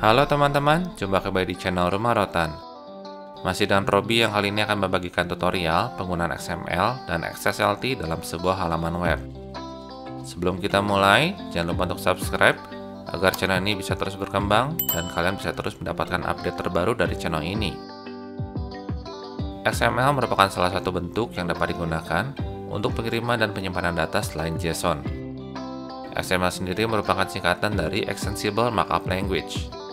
Halo teman-teman, jumpa kembali di channel Rumah Rotan. Masih dengan Robi yang kali ini akan membagikan tutorial penggunaan XML dan XSLT dalam sebuah halaman web. Sebelum kita mulai, jangan lupa untuk subscribe agar channel ini bisa terus berkembang dan kalian bisa terus mendapatkan update terbaru dari channel ini. XML merupakan salah satu bentuk yang dapat digunakan untuk pengiriman dan penyimpanan data selain JSON. XML sendiri merupakan singkatan dari Extensible Markup Language.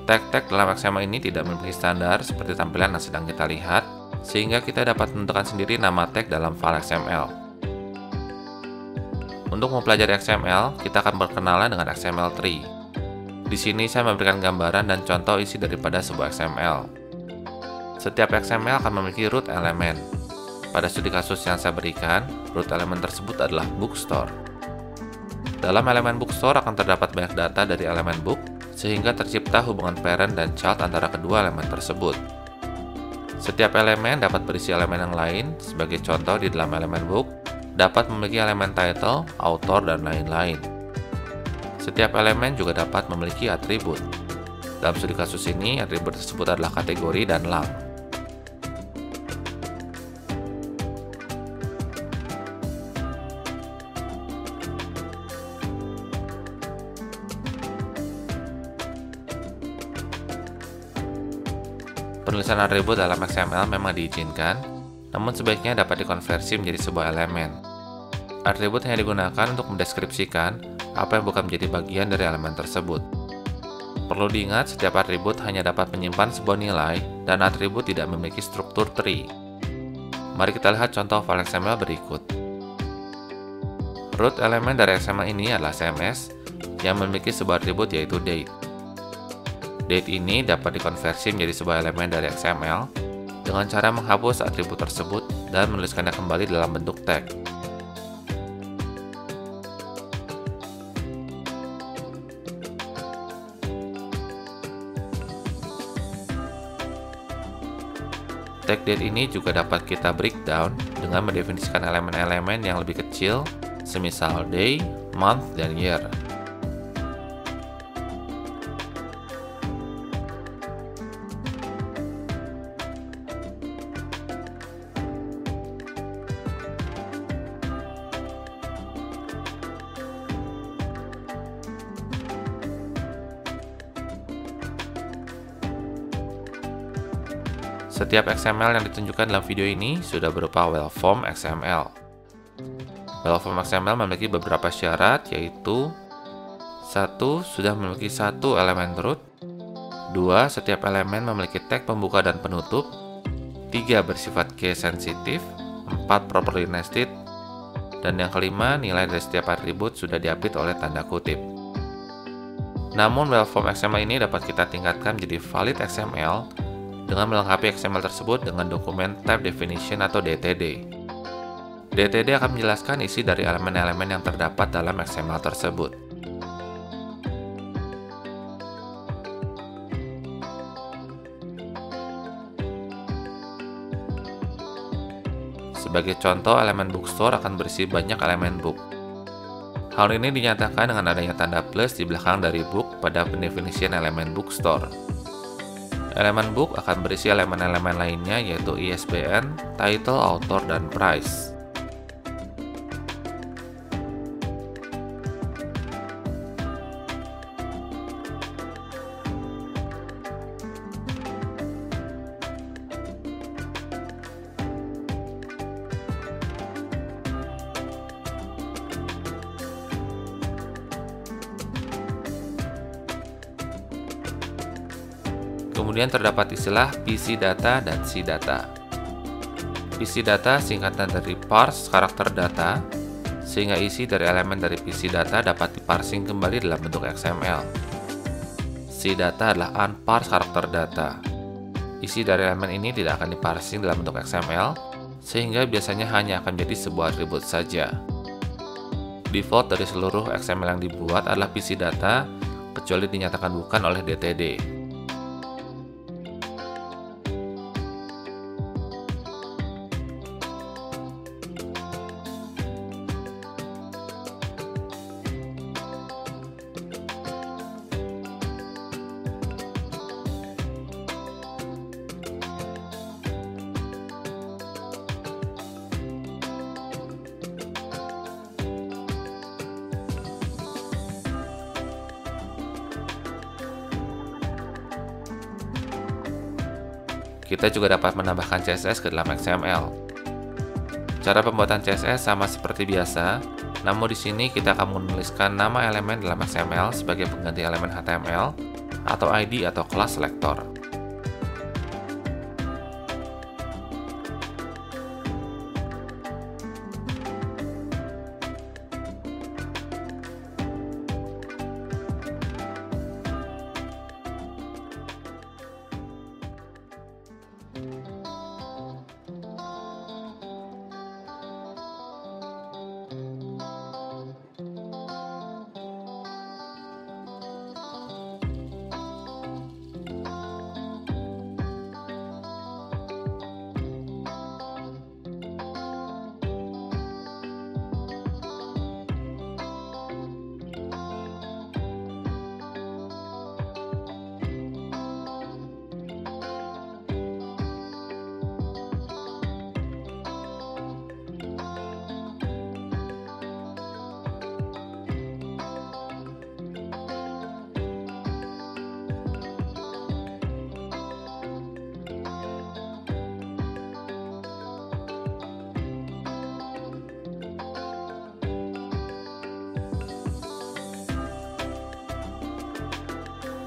Tag-tag dalam XML ini tidak memiliki standar seperti tampilan yang sedang kita lihat, sehingga kita dapat menentukan sendiri nama tag dalam file XML. Untuk mempelajari XML, kita akan berkenalan dengan XML tree. Di sini saya memberikan gambaran dan contoh isi daripada sebuah XML. Setiap XML akan memiliki root elemen. Pada studi kasus yang saya berikan, root elemen tersebut adalah bookstore. Dalam elemen bookstore akan terdapat banyak data dari elemen book, sehingga tercipta hubungan parent dan child antara kedua elemen tersebut. Setiap elemen dapat berisi elemen yang lain, sebagai contoh di dalam elemen book, dapat memiliki elemen title, author, dan lain-lain. Setiap elemen juga dapat memiliki atribut. Dalam studi kasus ini, atribut tersebut adalah kategori dan lang. Penulisan atribut dalam XML memang diizinkan, namun sebaiknya dapat dikonversi menjadi sebuah elemen. Atribut hanya digunakan untuk mendeskripsikan apa yang bukan menjadi bagian dari elemen tersebut. Perlu diingat, setiap atribut hanya dapat menyimpan sebuah nilai, dan atribut tidak memiliki struktur tree. Mari kita lihat contoh file XML berikut. Root elemen dari XML ini adalah CMS, yang memiliki sebuah atribut yaitu date. Date ini dapat dikonversi menjadi sebuah elemen dari XML dengan cara menghapus atribut tersebut dan menuliskannya kembali dalam bentuk tag. Tag date ini juga dapat kita breakdown dengan mendefinisikan elemen-elemen yang lebih kecil, semisal day, month, dan year. Setiap XML yang ditunjukkan dalam video ini sudah berupa well-formed XML. Well-formed XML memiliki beberapa syarat, yaitu 1. Sudah memiliki satu elemen root. 2. Setiap elemen memiliki tag pembuka dan penutup. 3. Bersifat case sensitive. 4. Properly nested. Dan yang kelima, nilai dari setiap atribut sudah diupdate oleh tanda kutip. Namun, well-formed XML ini dapat kita tingkatkan menjadi valid XML dengan melengkapi XML tersebut dengan dokumen Type Definition atau DTD. DTD akan menjelaskan isi dari elemen-elemen yang terdapat dalam XML tersebut. Sebagai contoh, elemen bookstore akan berisi banyak elemen book. Hal ini dinyatakan dengan adanya tanda plus di belakang dari book pada pendefinisian elemen bookstore. Elemen book akan berisi elemen-elemen lainnya yaitu ISBN, title, author, dan price. Kemudian terdapat istilah PC data dan C data. PC data singkatan dari parse karakter data, sehingga isi dari elemen dari PC data dapat diparsing kembali dalam bentuk XML. C data adalah unparsed karakter data. Isi dari elemen ini tidak akan diparsing dalam bentuk XML, sehingga biasanya hanya akan menjadi sebuah atribut saja. Default dari seluruh XML yang dibuat adalah PC data, kecuali dinyatakan bukan oleh DTD. Kita juga dapat menambahkan CSS ke dalam XML. Cara pembuatan CSS sama seperti biasa, namun di sini kita akan menuliskan nama elemen dalam XML sebagai pengganti elemen HTML atau ID atau kelas selektor.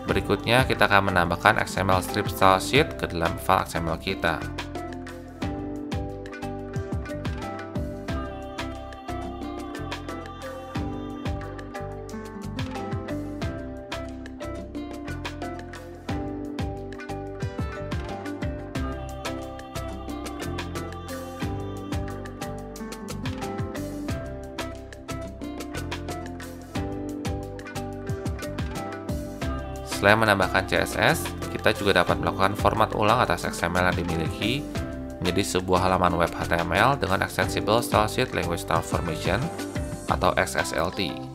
Berikutnya, kita akan menambahkan XML strip style sheet ke dalam file XML kita. Selain menambahkan CSS, kita juga dapat melakukan format ulang atas XML yang dimiliki menjadi sebuah halaman web HTML dengan Extensible Stylesheet Language Transformation atau XSLT.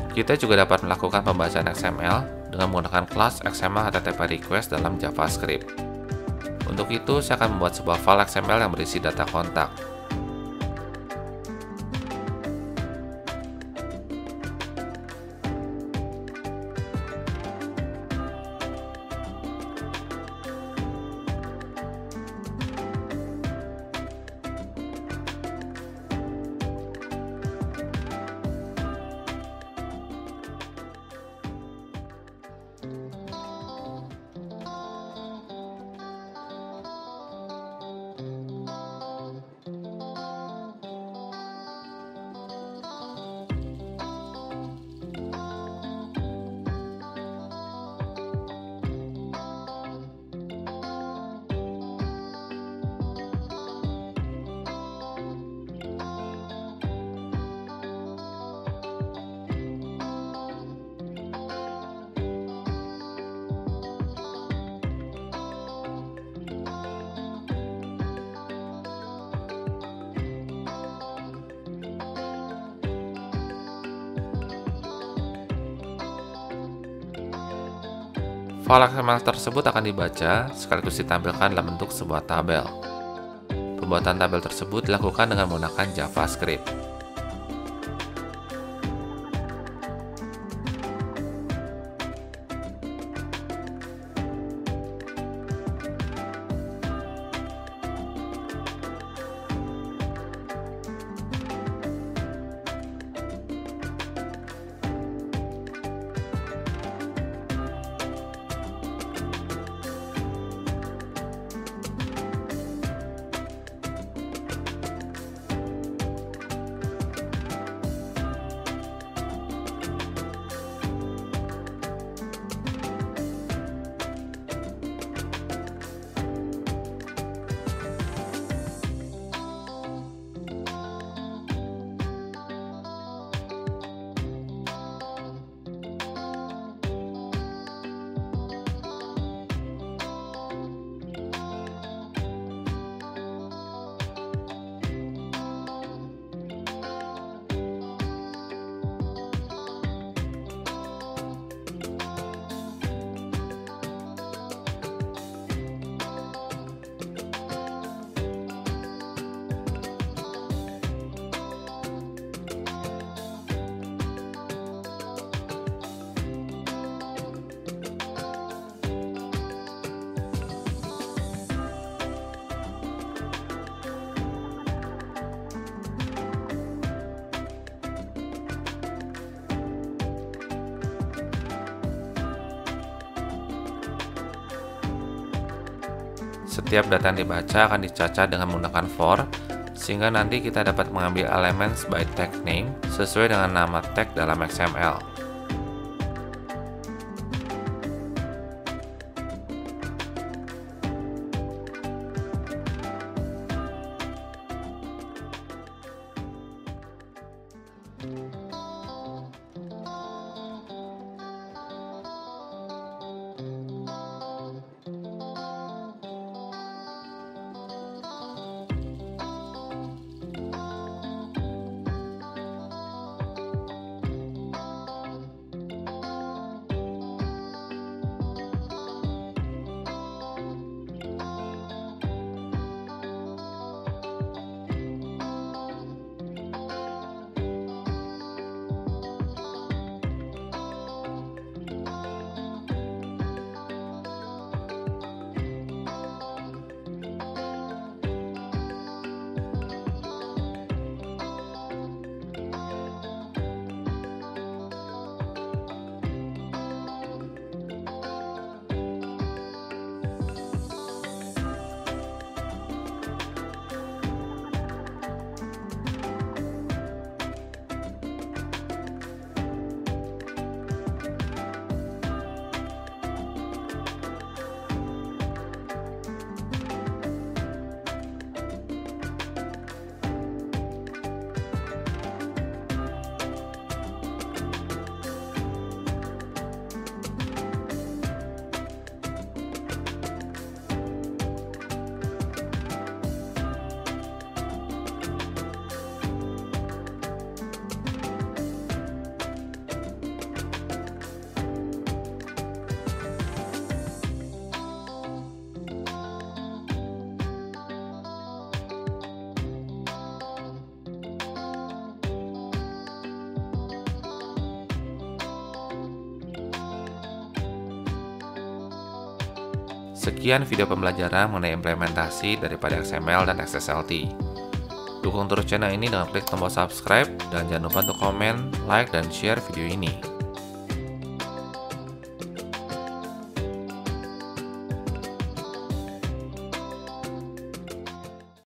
Kita juga dapat melakukan pembacaan XML dengan menggunakan kelas XML HTTP request dalam JavaScript. Untuk itu, saya akan membuat sebuah file XML yang berisi data kontak. File XML tersebut akan dibaca sekaligus ditampilkan dalam bentuk sebuah tabel. Pembuatan tabel tersebut dilakukan dengan menggunakan JavaScript. Setiap data yang dibaca akan dicacat dengan menggunakan for, sehingga nanti kita dapat mengambil elemen by tag name sesuai dengan nama tag dalam XML. Sekian video pembelajaran mengenai implementasi daripada XML dan XSLT. Dukung terus channel ini dengan klik tombol subscribe dan jangan lupa untuk komen, like, dan share video ini.